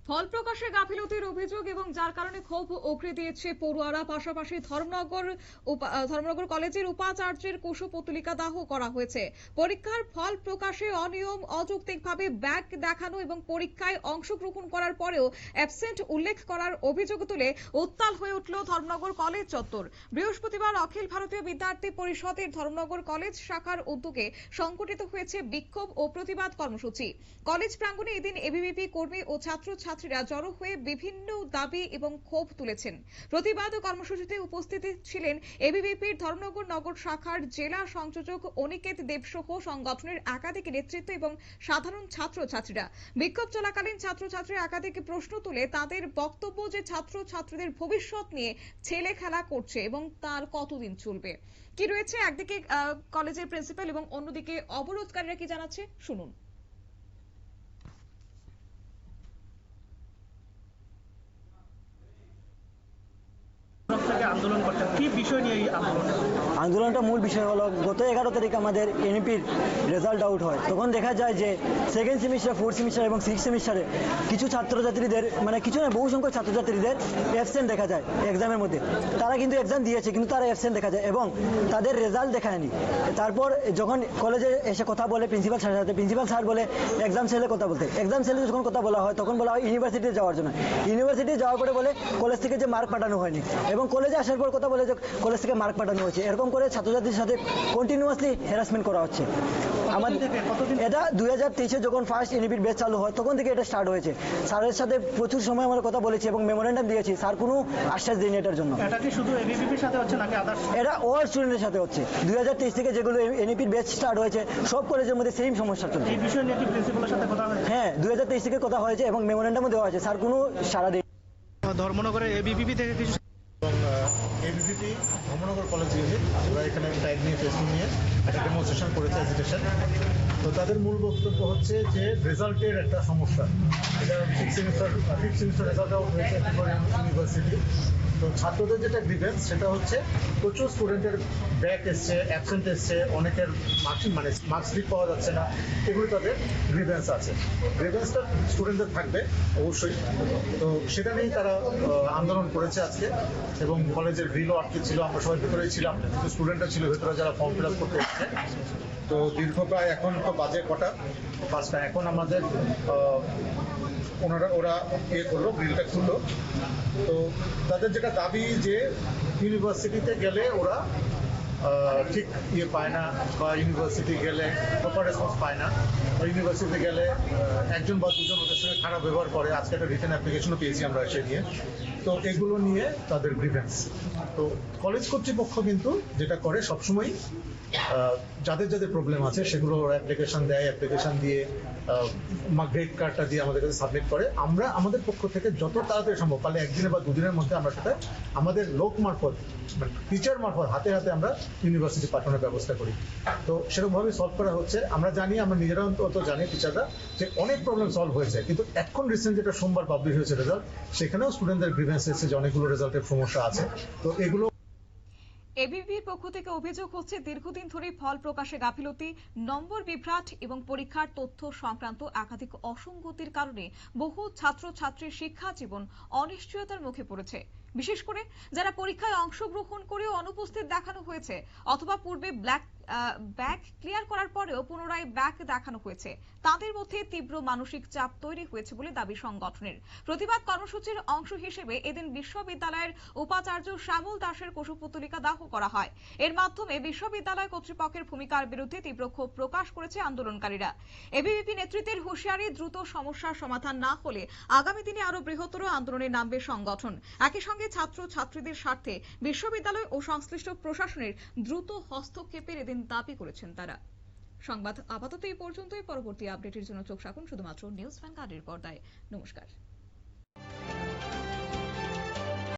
ফল প্রকাশে গাফিলতির অভিযোগ এবং যার কারণে ক্ষোভ উগরে দিয়েছে পড়ুয়ারা। পাশাপাশি ধর্মনগর কলেজের উপাচার্যের কুশপুত্তলিকা দাহ করা হয়েছে। পরীক্ষার ফল প্রকাশে অনিয়ম, অযৌক্তিকভাবে ব্যাগ দেখানো এবং পরীক্ষায় অংশগ্রহণ করার পরেও অ্যাবসেন্ট উল্লেখ করার অভিযোগ তুলে উত্তাল হয়ে উঠল ধর্মনগর কলেজ চত্বর। বৃহস্পতিবার অখিল ভারতীয় বিদ্যার্থী পরিষদের ধর্মনগর কলেজ শাখার উদ্যোগে সংগঠিত হয়েছে বিক্ষোভ ও প্রতিবাদ কর্মসূচি। কলেজ প্রাঙ্গণে এদিন এবিভিপি কর্মী ও ছাত্রছাত্রীরা জড়ো হয়ে বিভিন্ন দাবি এবং ক্ষোভ তুলেছেন। প্রতিবাদ কর্মসূচিতে উপস্থিত ছিলেন এবিভিপির ধর্মনগর নগর শাখার জেলা সংযোজক অনিকেত দেব সহ সংগঠনের একাধিক নেতৃত্ব এবং সাধারণ ছাত্রছাত্রীরা। বিক্ষোভ চলাকালীন ছাত্রছাত্রীরা একাধিক প্রশ্ন তুলে তাদের বক্তব্য যে ছাত্রছাত্রীদের ভবিষ্যৎ নিয়ে ছেলে খেলা করছে এবং তার কতদিন চলবে। কি রয়েছে একদিকে কলেজের প্রিন্সিপাল এবং অন্যদিকে অবরোধকারীরা কি জানাচ্ছে শুনুন। আন্দোলন করছেন কি বিষয় নিয়ে এই আন্দোলনটা মূল বিষয় হলো গত 11 তারিখ আমাদের এনইপির রেজাল্ট আউট হয়। তখন দেখা যায় যে সেকেন্ড সেমিস্টার, ফোর্থ সেমিস্টার এবং সিক্স সেমিস্টারে কিছু ছাত্রছাত্রীদের কিছু না বহু সংখ্যক ছাত্রছাত্রীদের অ্যাবসেন্ট দেখা যায় এক্সামের মধ্যে। তারা কিন্তু এক্সাম দিয়েছে কিন্তু তারা অ্যাবসেন্ট দেখা যায় এবং তাদের রেজাল্ট দেখায়নি। তারপর যখন কলেজে এসে কথা বলে প্রিন্সিপাল স্যারের সাথে, প্রিন্সিপাল স্যার বলে এক্সাম সেলে কথা বলতে। এক্সাম সেলে যখন কথা বলা হয় তখন বলা হয় ইউনিভার্সিটিতে যাওয়ার জন্য। ইউনিভার্সিটি যাওয়ার পরে বলে কলেজ থেকে যে মার্ক পাঠানো হয়নি এবং কলেজে আসার পর কথা বলে যে কলেজ থেকে মার্ক পাঠানো হয়েছে। এরকম করে ছাত্রছাত্রীর সাথে কন্টিনিউয়াসলি হ্যারাসমেন্ট করা হচ্ছে। আমাদের এটা 2023-এ যখন ফার্স্ট এনইপির ব্যাচ চালু হয় তখন থেকে এটা স্টার্ট হয়েছে। স্যারের সাথে প্রচুর সময় আমরা কথা বলেছি এবং মেমোরেন্ডাম দিয়েছি। স্যার কোনো আশ্বাস দেয়নি এটার জন্য। এটা কি শুধু এবিভিপির সাথে হচ্ছে নাকি আদার্স? এটা অল স্টুডেন্টের সাথে হচ্ছে। 2023 থেকে যেগুলো এনইপির ব্যাচ স্টার্ট হয়েছে সব কলেজের মধ্যে সেম সমস্যা চলছে। এই বিষয় নিয়ে কি প্রিন্সিপালের সাথে কথা হয়েছে? হ্যাঁ, 2023 থেকে কথা হয়েছে এবং মেমোরেন্ডামও দেওয়া হয়েছে। স্যার কোনো সাড়া দেয়নি। ধর্মনগরের এবিভিপি থেকে কিছু এবিভিপি ধর্মনগর কলেজ ইউনিট ওরা এখানে ট্যাগ নিয়ে ফেসবুক নিয়ে একটা ডেমনস্ট্রেশন করেছে, এজিটেশন। তো তাদের মূল বক্তব্য হচ্ছে যে রেজাল্টের একটা সমস্যা। এটা ফিফথ সেমিস্টার রেজাল্ট আউট হয়েছে ইউনিভার্সিটি। তো ছাত্রদের যেটা গ্রিভেন্স সেটা হচ্ছে প্রচুর স্টুডেন্টের ব্যাক এসছে, অ্যাবসেন্ট এসছে, অনেকের মার্কস স্লিপ পাওয়া যাচ্ছে না। এগুলি তাদের গ্রিভেন্স আছে। গ্রিভেন্সটা স্টুডেন্টদের থাকবে অবশ্যই। তো সেটা নিয়েই তারা আন্দোলন করেছে আজকে এবং কলেজের গ্রিলও আটকে ছিল। আমরা সবাই ভেতরেই ছিলাম, কিছু স্টুডেন্টরা ছিল ভেতরে যারা ফর্ম ফিল আপ করতে এসছে। তো দীর্ঘ প্রায় এখন তো বাজে কটা 5টা, এখন আমাদের ওরা করলো, গ্রিলটা খুললো। তো তাদের যেটা দাবি যে ইউনিভার্সিটিতে গেলে ওরা ঠিক পায় না বা ইউনিভার্সিটি গেলে প্রপার রেসপন্স পায় না বা ইউনিভার্সিটিতে গেলে একজন বা দুজন ওদের সঙ্গে খারাপ ব্যবহার করে। আজকে একটা রিটার্ন অ্যাপ্লিকেশনও পেয়েছি আমরা এসে নিয়ে। তো এগুলো নিয়ে তাদের গ্রিভেন্স। তো কলেজ কর্তৃপক্ষ কিন্তু যেটা করে সবসময় যাদের যাদের প্রবলেম আছে সেগুলো অ্যাপ্লিকেশন দেয়, অ্যাপ্লিকেশন দিয়ে গ্রেড কার্ডটা দিয়ে আমাদের কাছে সাবমিট করে। আমরা আমাদের পক্ষ থেকে যত তাড়াতাড়ি সম্ভব, পারলে একদিনে বা দুদিনের মধ্যে আমরা সেটা আমাদের লোক মারফত, মানে টিচার মারফত হাতে হাতে আমরা ইউনিভার্সিটি পাঠানোর ব্যবস্থা করি। তো সেরকমভাবে সলভ করা হচ্ছে। আমরা জানি, আমরা নিজেরা অন্তত জানি টিচাররা, যে অনেক প্রবলেম সলভ হয়েছে। কিন্তু এখন রিসেন্ট যেটা সোমবার পাবলিশ হয়েছে রেজাল্ট, সেখানেও স্টুডেন্টদের গ্রিভেন্স এসেছে যে অনেকগুলো রেজাল্টের সমস্যা আছে। তো এগুলো এবিভিপির পক্ষ থেকে অভিযোগ হচ্ছে দীর্ঘদিন ধরে ফল প্রকাশে গাফিলতি, নম্বর বিভ্রাট এবং পরীক্ষার তথ্য সংক্রান্ত একাধিক অসঙ্গতির কারণে বহু ছাত্রছাত্রীর শিক্ষা জীবন অনিশ্চয়তার মুখে পড়েছে। বিশেষ করে যারা পরীক্ষায় অংশগ্রহণ করেও অনুপস্থিত দেখানো হয়েছে অথবা পূর্বে ব্যাক ক্লিয়ার করার পরেও পুনরায় ব্যাক দেখানো হয়েছে, তাদের মধ্যে তীব্র মানসিক চাপ তৈরি হয়েছে বলে দাবি সংগঠনের। প্রতিবাদ কর্মসূচির অংশ হিসেবে এদিন বিশ্ববিদ্যালয়ের উপাচার্য শ্যামল দাসের কুশপুত্তলিকা দাহ করা হয়। এর মাধ্যমে বিশ্ববিদ্যালয় কর্তৃপক্ষের ভূমিকার বিরুদ্ধে তীব্র ক্ষোভ প্রকাশ করেছে আন্দোলনকারীরা। এবিভিপি নেতৃত্বের হুঁশিয়ারি, দ্রুত সমস্যার সমাধান না হলে আগামী দিনে আরো বৃহত্তর আন্দোলনে নামবে সংগঠন। একই সঙ্গে ছাত্রছাত্রীদের স্বার্থে বিশ্ববিদ্যালয় ও সংশ্লিষ্ট প্রশাসনের দ্রুত হস্তক্ষেপের এদিন দাবি করেছেন তারা। সংবাদ আপাতত এই পর্যন্তই। পরবর্তী আপডেটের জন্য চোখ রাখুন শুধুমাত্র নিউজ ভ্যানগার্ডের পর্দায়। নমস্কার।